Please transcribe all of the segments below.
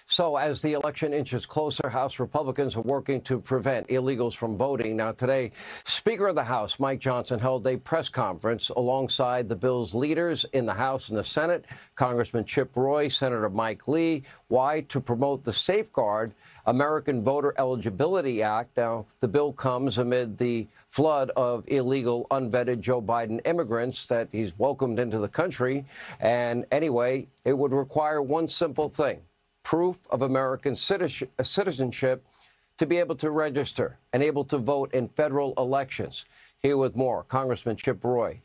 So as the election inches closer, House Republicans are working to prevent illegals from voting. Now, today, Speaker of the House Mike Johnson held a press conference alongside the bill's leaders in the House and the Senate, Congressman Chip Roy, Senator Mike Lee. Why? To promote the Safeguard American Voter Eligibility Act. Now, the bill comes amid the flood of illegal, unvetted Joe Biden immigrants that he's welcomed into the country. And anyway, it would require one simple thing: proof of American citizenship to be able to register and able to vote in federal elections. Here with more, Congressman Chip Roy.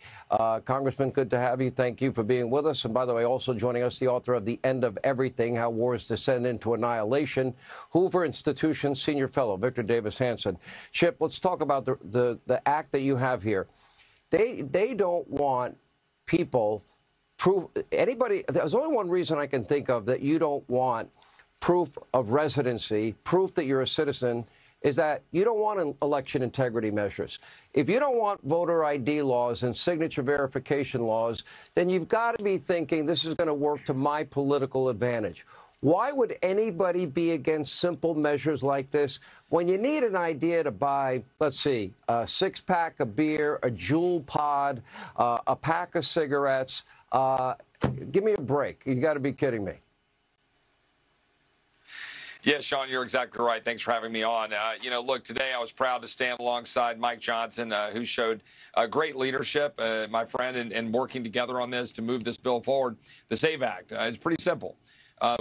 Congressman, good to have you. Thank you for being with us. And by the way, also joining us, the author of The End of Everything, How Wars Descend into Annihilation, Hoover Institution Senior Fellow, Victor Davis Hanson. Chip, let's talk about the act that you have here. They don't want people... There's only one reason I can think of that you don't want proof of residency, proof that you're a citizen, is that you don't want election integrity measures. If you don't want voter ID laws and signature verification laws, then you've got to be thinking this is going to work to my political advantage. Why would anybody be against simple measures like this when you need an idea to buy, let's see, a six-pack of beer, a Juul pod, a pack of cigarettes? Give me a break. You got to be kidding me. Yeah, Sean, you're exactly right. Thanks for having me on. Look, today I was proud to stand alongside Mike Johnson, who showed great leadership, my friend, in working together on this to move this bill forward. The SAVE Act is pretty simple.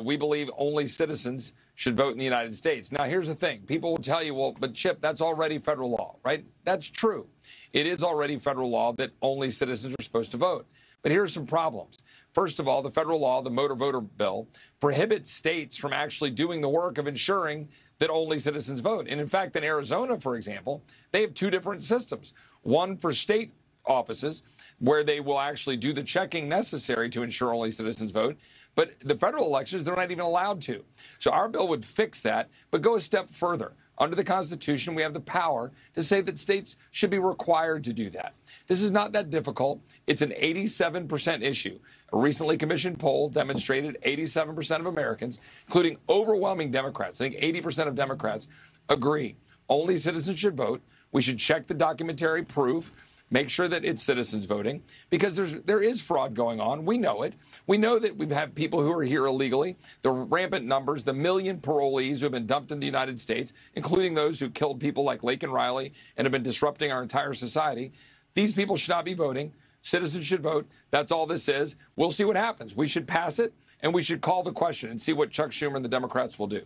We believe only citizens should vote in the United States. Now, here's the thing. People will tell you, well, but Chip, that's already federal law, right? That's true. It is already federal law that only citizens are supposed to vote. But here's some problems. First of all, the federal law, the Motor Voter Bill, prohibits states from actually doing the work of ensuring that only citizens vote. And in fact, in Arizona, for example, they have two different systems. One for state offices, where they will actually do the checking necessary to ensure only citizens vote. But the federal elections, they're not even allowed to. So our bill would fix that, but go a step further. Under the Constitution, we have the power to say that states should be required to do that. This is not that difficult. It's an 87% issue. A recently commissioned poll demonstrated 87% of Americans, including overwhelming Democrats, I think 80% of Democrats, agree only citizens should vote. We should check the documentary proof, make sure that it's citizens voting, because there is fraud going on. We know it. We know that we've had people who are here illegally, the rampant numbers, the million parolees who have been dumped in the United States, including those who killed people like Laken Riley and have been disrupting our entire society. These people should not be voting. Citizens should vote. That's all this is. We'll see what happens. We should pass it, and we should call the question and see what Chuck Schumer and the Democrats will do.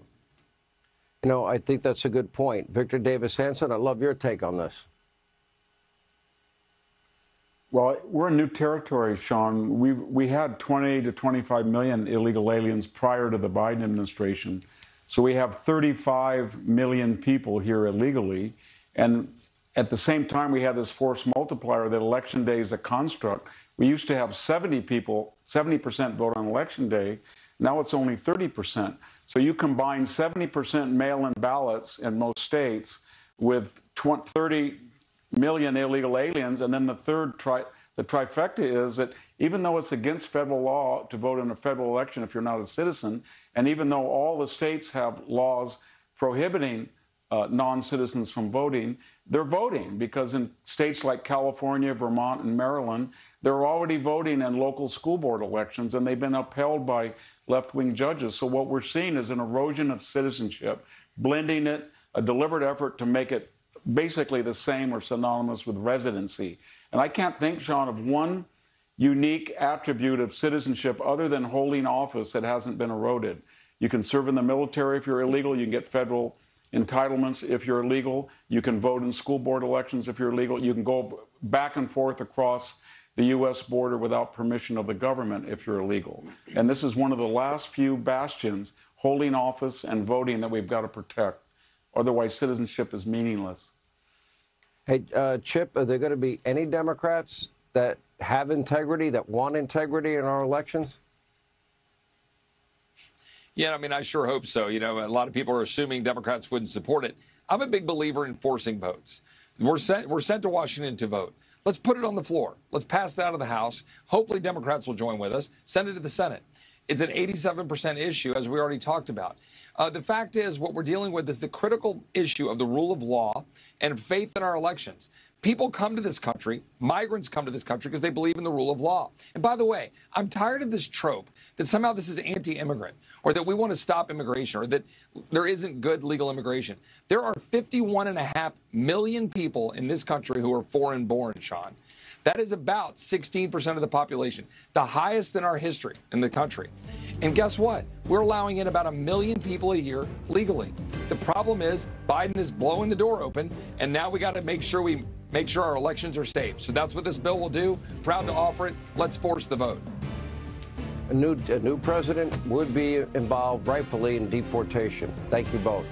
You know, I think that's a good point. Victor Davis Hanson, I'd love your take on this. Well, we're in new territory, Sean. We had 20 to 25 million illegal aliens prior to the Biden administration. So we have 35 million people here illegally. And at the same time, we have this force multiplier that election day is a construct. We used to have 70% vote on election day. Now it's only 30%. So you combine 70% mail-in ballots in most states with 30 million illegal aliens, and then the trifecta is that even though it's against federal law to vote in a federal election if you're not a citizen, and even though all the states have laws prohibiting non-citizens from voting, they're voting because in states like California, Vermont, and Maryland, they're already voting in local school board elections, and they've been upheld by left-wing judges. So what we're seeing is an erosion of citizenship, blending it, a deliberate effort to make it basically the same or synonymous with residency. And I can't think, Sean, of one unique attribute of citizenship other than holding office that hasn't been eroded. You can serve in the military if you're illegal. You can get federal entitlements if you're illegal. You can vote in school board elections if you're illegal. You can go back and forth across the U.S. border without permission of the government if you're illegal. And this is one of the last few bastions, holding office and voting, that we've got to protect. Otherwise, citizenship is meaningless. Hey, Chip, are there going to be any Democrats that have integrity, that want integrity in our elections? Yeah, I mean, I sure hope so. You know, a lot of people are assuming Democrats wouldn't support it. I'm a big believer in forcing votes. We're sent to Washington to vote. Let's put it on the floor. Let's pass it out of the House. Hopefully Democrats will join with us. Send it to the Senate. It's an 87% issue, as we already talked about. The fact is, what we're dealing with is the critical issue of the rule of law and faith in our elections. People come to this country, migrants come to this country because they believe in the rule of law. And by the way, I'm tired of this trope that somehow this is anti-immigrant or that we want to stop immigration or that there isn't good legal immigration. There are 51.5 million people in this country who are foreign born, Sean. That is about 16% of the population, the highest in our history in the country. And guess what? We're allowing in about 1 million people a year legally. The problem is Biden is blowing the door open, and now we got to make sure our elections are safe. So that's what this bill will do. Proud to offer it. Let's force the vote. A new president would be involved rightfully in deportation. Thank you both.